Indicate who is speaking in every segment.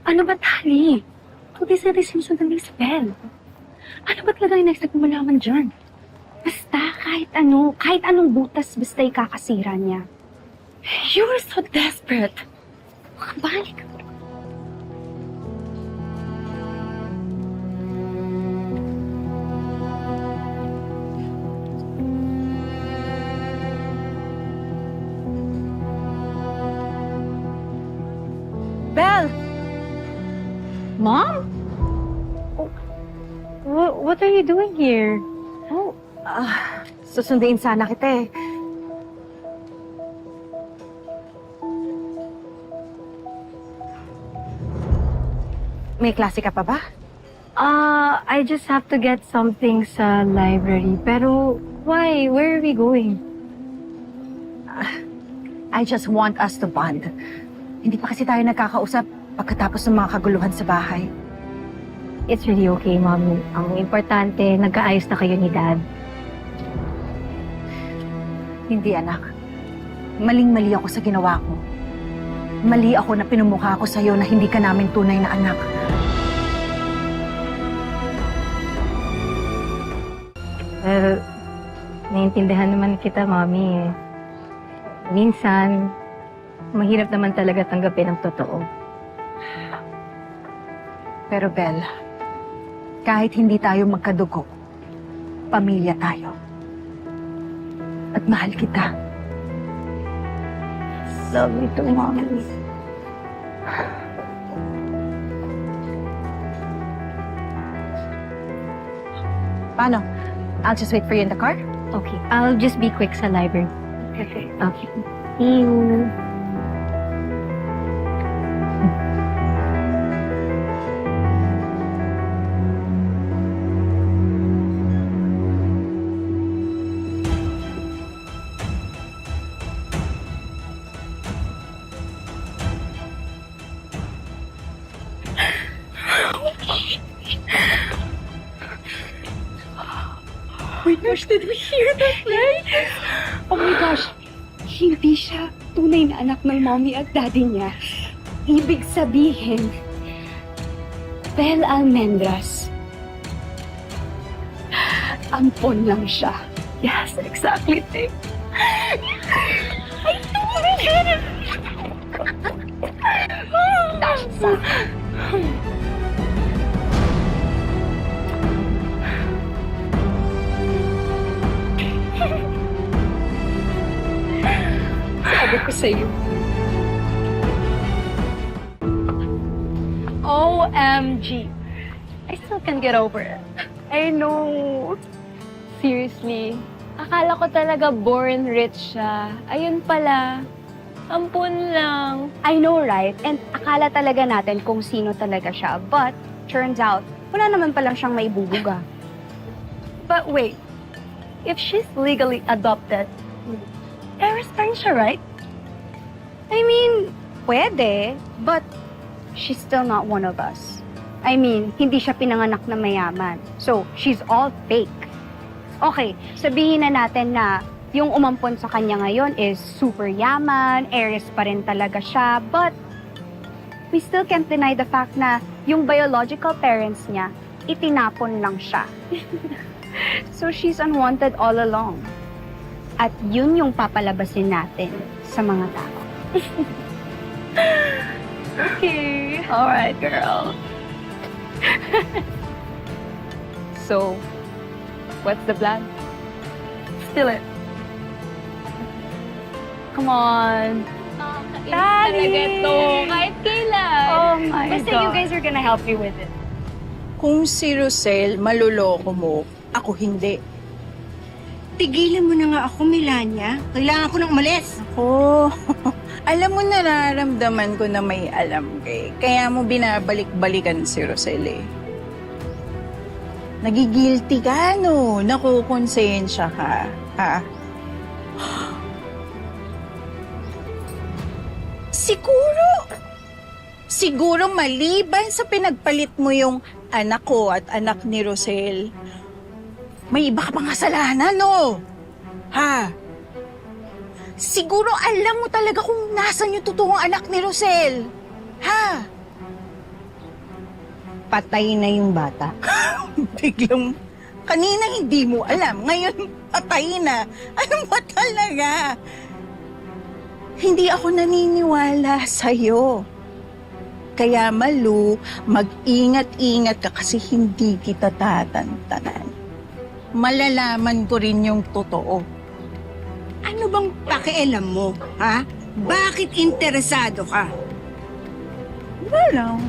Speaker 1: Ano ba, Tali? 2 days na rin sinusundan ni Isabel. Ano ba talaga yung next step mo malaman dyan? Basta, kahit anong butas, basta ikakasira niya. You were so desperate. Makabalik ka.
Speaker 2: Belle!
Speaker 1: Mom? What are you doing here?
Speaker 2: Susunduin sana kita eh. May klase ka pa ba?
Speaker 1: I just have to get something sa library. Pero, why? Where are we going?
Speaker 2: I just want us to bond. Hindi pa kasi tayo nagkakausap pagkatapos ng mga kaguluhan sa bahay.
Speaker 1: It's really okay, Mommy. Ang importante, nagkaayos na kayo ni Dad.
Speaker 2: Hindi, anak. Maling-mali ako sa ginawa ko. Mali ako na pinumukha ko sa'yo na hindi ka namin tunay na anak.
Speaker 1: Well, naiintindihan naman kita, Mommy. Minsan, mahirap naman talaga tanggapin ang totoo.
Speaker 2: Pero Belle, kahit hindi tayo magkadugo, pamilya tayo. At mahal kita.
Speaker 1: Love you too, Mommy.
Speaker 2: Paano? I'll just wait for you in the car?
Speaker 1: Okay, I'll just be quick sa library.
Speaker 2: Okay.
Speaker 1: Okay. See you.
Speaker 3: Oh my gosh, did we hear that, right? Oh my gosh, hindi siya tunay na anak ng mommy at daddy niya. Ibig sabihin, Belle Almendras. Ampon lang siya.
Speaker 1: Yes, exactly.
Speaker 3: Tasa. Sabi ko sa'yo.
Speaker 1: OMG. I still can't get over it.
Speaker 3: I know.
Speaker 4: Seriously, akala ko talaga born rich siya. Ayun pala, ampun lang.
Speaker 3: I know, right? And akala talaga natin kung sino talaga siya. But, turns out, wala naman palang siyang maibubuga.
Speaker 1: But wait, if she's legally adopted, parents pa rin siya, right?
Speaker 3: I mean, pwede, but she's still not one of us. I mean, hindi siya pinanganak na mayaman. So, she's all fake. Okay, sabihin na natin na yung umampon sa kanya ngayon is super yaman, heiress pa rin talaga siya, but we still can't deny the fact na yung biological parents niya, itinapon lang siya. So, she's unwanted all along. At yun yung papalabasin natin sa mga tao.
Speaker 1: Okay. All right, girl.
Speaker 4: So, what's the plan?
Speaker 1: Steal it. Come on.
Speaker 4: Nakakainis
Speaker 3: Dali!
Speaker 4: talaga to. Kahit kailan.
Speaker 3: Oh my
Speaker 1: Basta
Speaker 3: God.
Speaker 1: you guys are gonna help me with it.
Speaker 5: Kung si Rosel maluloko mo, ako hindi.
Speaker 6: Tigilan mo na nga ako, Melania. Kailangan ko nang umalis.
Speaker 5: Oh, alam mo nararamdaman ko na may alam kay. Kaya mo binabalik-balikan si Rosel eh. Nagigilty ka, no? Nakukonsensya ka, ha? Siguro maliban sa pinagpalit mo yung anak ko at anak ni Rosel, may iba ka pang kasalanan, no? Ha? Siguro alam mo talaga kung nasan yung totoong anak ni Rosel. Ha?
Speaker 6: patay na yung bata.
Speaker 5: Biglang, kanina hindi mo alam, ngayon patay na. Ano ba talaga? Hindi ako naniniwala sa'yo. Kaya Malu, mag-ingat-ingat ka kasi hindi kita tatantanan. Malalaman ko rin yung totoo.
Speaker 6: Ano bang pakialam mo, ha? Bakit interesado ka?
Speaker 5: Wala lang.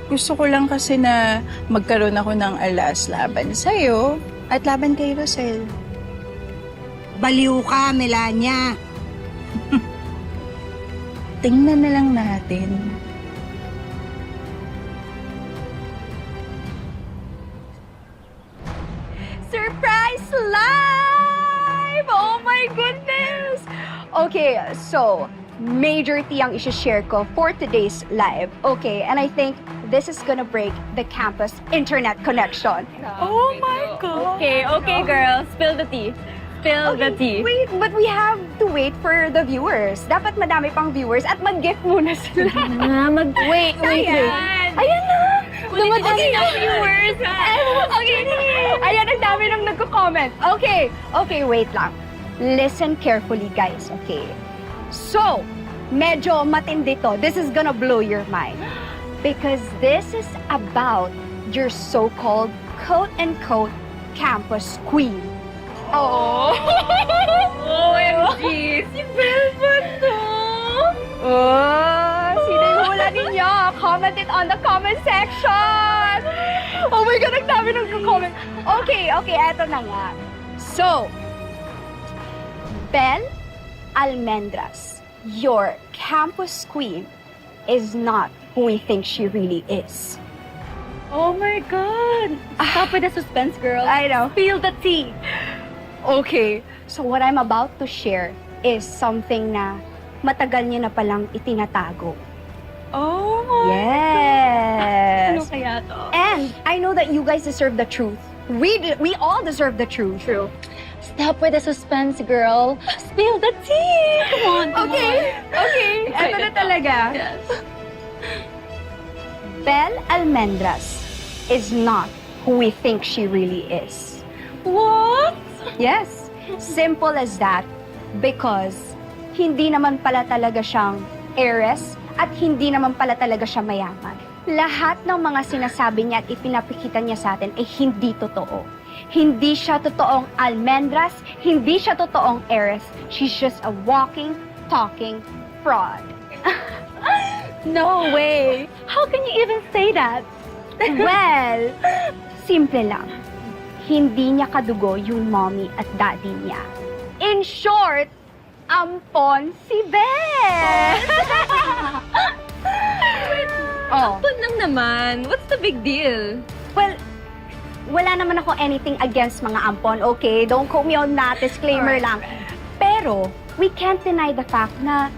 Speaker 5: Gusto ko lang kasi na magkaroon ako ng alas laban sa'yo at laban kay Rosel.
Speaker 6: Baliw ka, Melania.
Speaker 5: Tingnan na lang natin.
Speaker 3: Surprise live! Oh my goodness! Okay, so, major tea ang isi-share ko for today's live. Okay, and I think this is gonna break the campus internet connection.
Speaker 4: Oh my God! Okay, girls. Spill the tea. Spill the tea.
Speaker 3: Wait, but we have to wait for the viewers. Dapat madami pang viewers at mag-gift muna sila.
Speaker 4: Wait.
Speaker 3: Ayan na! Dumadali na viewers! Okay, ayan, ang dami nang nagko-comment. Okay, wait lang. Listen carefully, guys, okay? So, medyo matindi to. This is gonna blow your mind. Because this is about your so-called quote-unquote campus queen.
Speaker 4: Oh! OMG! Si Belmont to!
Speaker 3: Oh, sino yung hula ninyo? Comment it on the comment section! Oh my God, ang dami nagko-comment. Okay, eto na nga. So, Belle Almendras, your campus queen, is not who we think she really is.
Speaker 4: Oh my God! Stop with the suspense, girl.
Speaker 3: I know.
Speaker 4: Spill the tea.
Speaker 3: Okay, so what I'm about to share is something na matagal niya na palang itinatago.
Speaker 4: Oh my Ano
Speaker 3: Yes!
Speaker 4: kaya to?
Speaker 3: And I know that you guys deserve the truth. We all deserve the truth.
Speaker 4: True. Stop with the suspense, girl. Spill the tea! Come on.
Speaker 3: Okay. Ito na talaga.
Speaker 4: Yes.
Speaker 3: Belle Almendras is not who we think she really is.
Speaker 4: What?
Speaker 3: Yes, simple as that. Because hindi naman pala talaga siyang heiress at hindi naman pala talaga siya mayaman. Lahat ng mga sinasabi niya at ipinapikita niya sa atin ay hindi totoo. Hindi siya totoong almendras, hindi siya totoong heiress. She's just a walking, talking fraud.
Speaker 4: No way. How can you even say that?
Speaker 3: Well, simple lang. Hindi niya kadugo yung mommy at daddy niya. In short, ampon si Belle! Oh.
Speaker 4: Ampun lang naman. What's the big deal?
Speaker 3: Well, wala naman ako anything against mga ampon, okay? Don't quote me on that. Disclaimer lang. Pero, we can't deny the fact na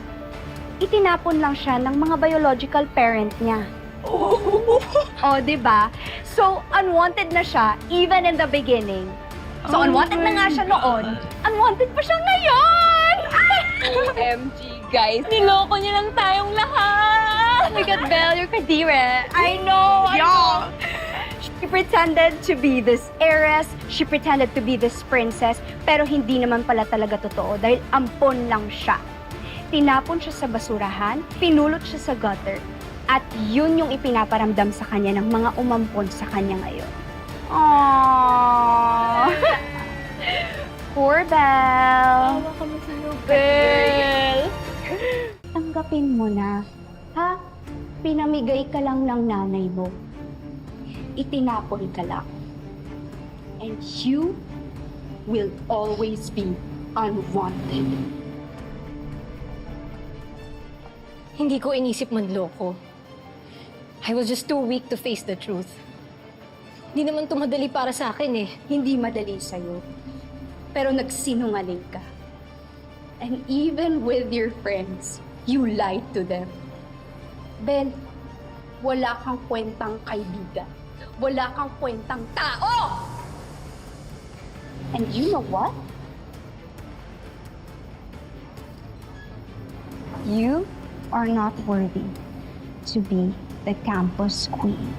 Speaker 3: itinapon lang siya ng mga biological parent niya. Oh, di ba? So, unwanted na siya even in the beginning. So, unwanted na nga siya noon. Unwanted pa siya ngayon!
Speaker 4: OMG, guys. Niloko niya lang tayong lahat. Oh my God, Belle, you're kadire.
Speaker 3: I know! She pretended to be this heiress, she pretended to be this princess, pero hindi naman pala talaga totoo dahil ampon lang siya. Tinapon siya sa basurahan, pinulot siya sa gutter, at yun yung ipinaparamdam sa kanya ng mga umampon sa kanya ngayon. Aww! Poor Belle!
Speaker 4: Tawa kami sa'yo, Belle.
Speaker 3: Tanggapin mo na, ha? Pinamigay ka lang ng nanay mo. Itinapon ka lang. And you will always be unwanted.
Speaker 7: Hindi ko inisip manloko. I was just too weak to face the truth. Hindi naman tumadali para sa akin eh.
Speaker 3: Hindi madali sa'yo. Pero nagsinungaling ka. And even with your friends, you lied to them. Ben, wala kang kwentang kaibigan. Wala kang kwentang tao! And you know what? You are not worthy to be the campus queen.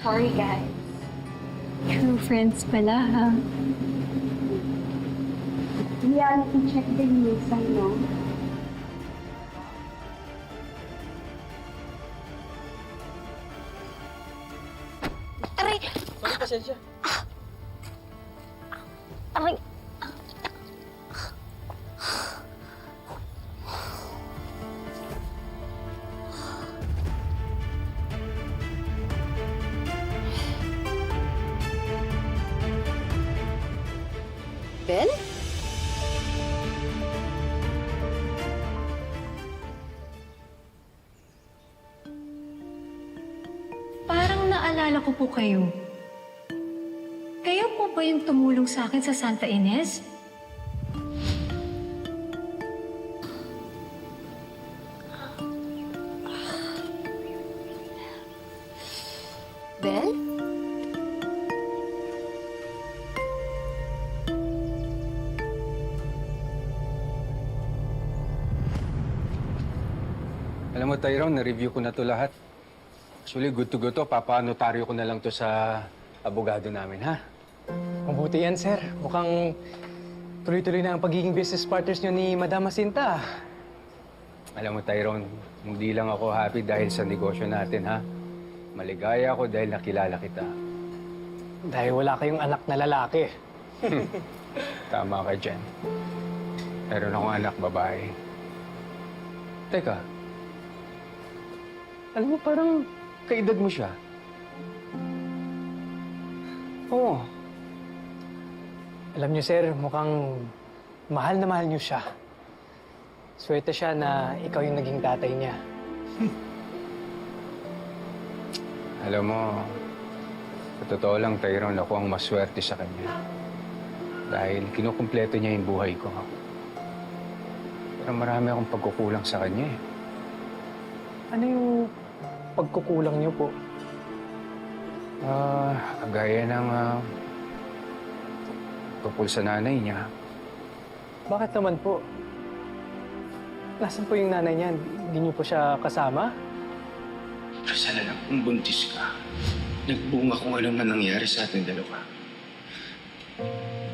Speaker 4: Sorry, guys. True friends pala, ha?
Speaker 3: Reality check din minsan, no?
Speaker 7: Aray! Aray!
Speaker 2: Bel?
Speaker 7: Parang naalala ko po kayo. Kayo po ba yung tumulong sa akin sa Santa Ines?
Speaker 2: Bel?
Speaker 8: Alam mo, Tyrone, na-review ko na to lahat. Actually, good to go to. Papanotaryo ko na lang to sa abogado namin, ha?
Speaker 9: Mabuti yan, sir. Mukhang tuloy-tuloy na ang pagiging business partners nyo ni Madam Jacinta.
Speaker 8: Alam mo, Tyrone, hindi lang ako happy dahil sa negosyo natin, ha? Maligaya ako dahil nakilala kita.
Speaker 9: Dahil wala kayong anak na lalaki.
Speaker 8: Tama ka dyan. Meron akong anak babae. Teka, alam mo, parang kaedad mo siya.
Speaker 9: Oo. Alam niyo, sir, mukhang mahal na mahal niyo siya. Swerte siya na ikaw yung naging tatay niya.
Speaker 8: Alam mo, sa totoo lang, Tyrone, ako ang maswerte sa kanya. Dahil kinukumpleto niya yung buhay ko. Pero marami akong pagkukulang sa kanya, eh.
Speaker 9: Ano yung pagkukulang niyo po?
Speaker 8: Gaya ng tungkol sa nanay niya.
Speaker 9: Bakit naman po? Nasaan po yung nanay niya? Hindi niyo po siya kasama?
Speaker 10: Sana lang kung buntis ka. Nagbunga kung alam na nangyari sa ating dalawa.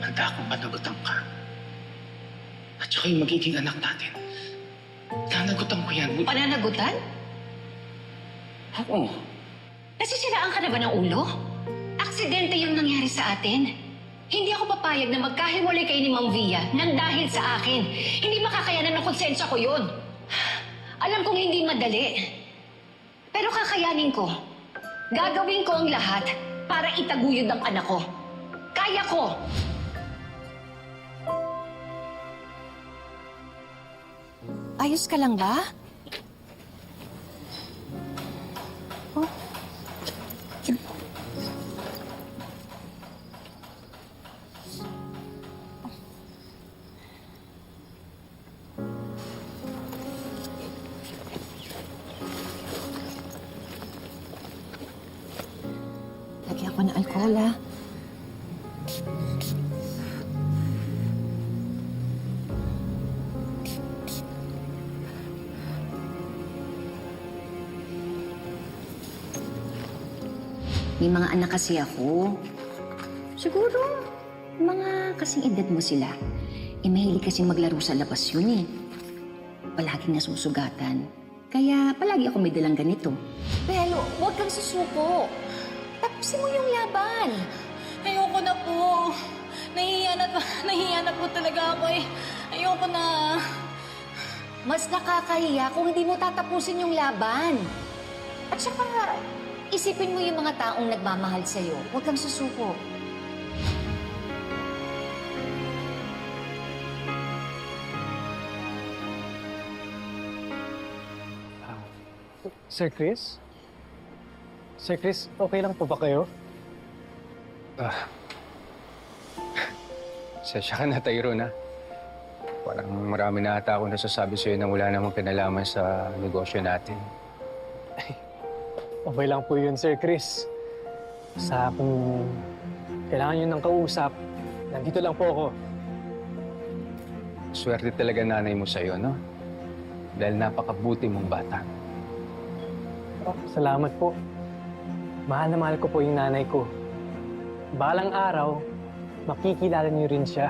Speaker 10: Handa akong panagutan ka. At saka yung magiging anak natin. Nanagutan ko yan.
Speaker 11: Pananagutan?
Speaker 10: Oo.
Speaker 11: Nasisiraan ka na ba ng ulo? Aksidente yung nangyari sa atin. Hindi ako papayag na magkahiwalay kayo ni Ma'am Via nang dahil sa akin. Hindi makakayanan ng konsensya ko yun. Alam kong hindi madali. Pero kakayanin ko. Gagawin ko ang lahat para itaguyod ang anak ko. Kaya ko!
Speaker 2: Ayos ka lang ba? Lagyan ko ng alcohol, ha?
Speaker 11: May mga anak kasi ako. Siguro, mga kasing edad mo sila. Mahilig kasing maglaro sa labas yun eh. Palaging nasusugatan. Kaya palagi ako may dalang ganito.
Speaker 7: Pero, huwag kang susuko. Tapusin mo yung laban. Ayoko na po. Nahihiya na po talaga ako eh. Ayoko na.
Speaker 11: Mas nakakahiya kung hindi mo tatapusin yung laban. At saka, isipin mo yung mga taong nagmamahal sa'yo. Huwag kang susuko.
Speaker 9: Sir Chris? Sir Chris, okay lang po ba kayo?
Speaker 8: Sasya ka na, Tyrone, ha? Parang marami na ata ako nasasabi sa'yo na wala namang kinalaman sa negosyo natin.
Speaker 9: Okay lang po yun, Sir Chris. Sa kung kailangan nyo ng kausap, nandito lang po ako.
Speaker 8: Swerte talaga nanay mo sa'yo, no? Dahil napakabuti mong bata.
Speaker 9: Oh, salamat po. Mahal na mahal ko po yung nanay ko. Balang araw, makikilala niyo rin siya.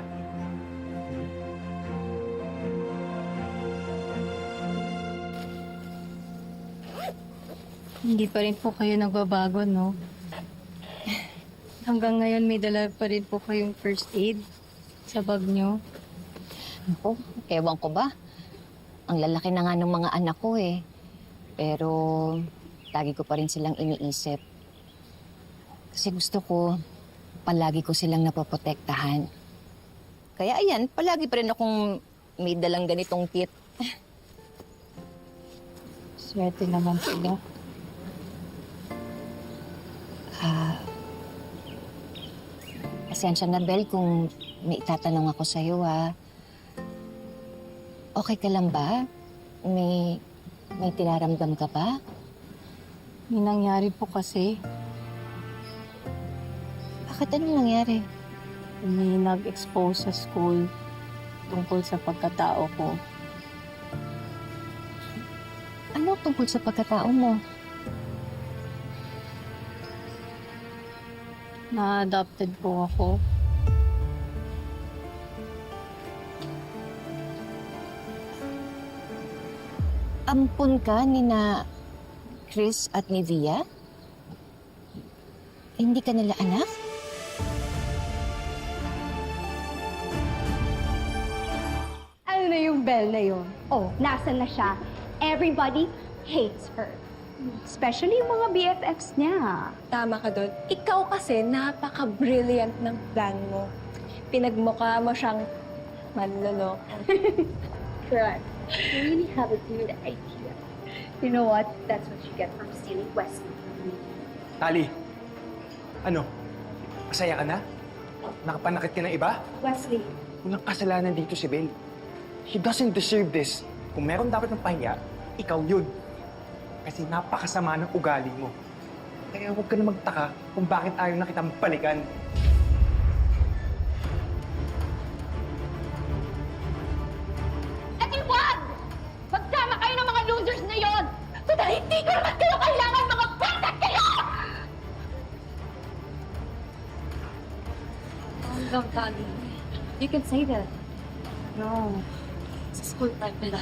Speaker 12: Hindi pa rin po kayo nagbabago, no? Hanggang ngayon may dala pa rin po kayong first aid sa bag nyo.
Speaker 11: Ako, ewan ko ba? Ang lalaki na nga ng mga anak ko eh. Pero lagi ko pa rin silang iniisip. Kasi gusto ko, palagi ko silang napoprotektahan. Kaya ayan, palagi pa rin akong may dalang ganitong kit.
Speaker 12: Swerte naman sila.
Speaker 11: Pasensya na, Bel, kung may itatanong ako sa'yo, ha. Okay ka lang ba? May tinaramdam ka ba?
Speaker 12: May nangyari po kasi.
Speaker 11: Bakit ano nangyari?
Speaker 12: May nag-expose sa school tungkol sa pagkatao ko.
Speaker 11: Ano tungkol sa pagkatao mo?
Speaker 12: Na-adopted po ako.
Speaker 11: Ampun ka ni na Chris at ni Via? Hindi ka nila anak?
Speaker 3: Ano na yung Belle na yun? Oh, nasan na siya? Everybody hates her. Especially yung mga BFFs niya.
Speaker 4: Tama ka doon. Ikaw kasi, napaka-brilliant ng plan mo. Pinagmukha mo siyang manloloko.
Speaker 1: Right. You really have a good idea. You know what? That's what you get from stealing Wesley.
Speaker 9: Tali, ano? Masaya ka na? Nakapanakit ka ng iba?
Speaker 1: Wesley,
Speaker 9: Walang kasalanan dito si Belle. She doesn't deserve this. Kung meron dapat ng pahiya, ikaw yun. Kasi napakasama ng ugali mo. Kaya huwag ka na magtaka kung bakit ayaw na kitang balikan.
Speaker 11: Ate, wag! Magsama kayo ng mga losers na yon! So dahil hindi ko naman kayo kailangan, mga patak kayo!
Speaker 1: Calm down, Tali. You can say that. No. Sa school time nila.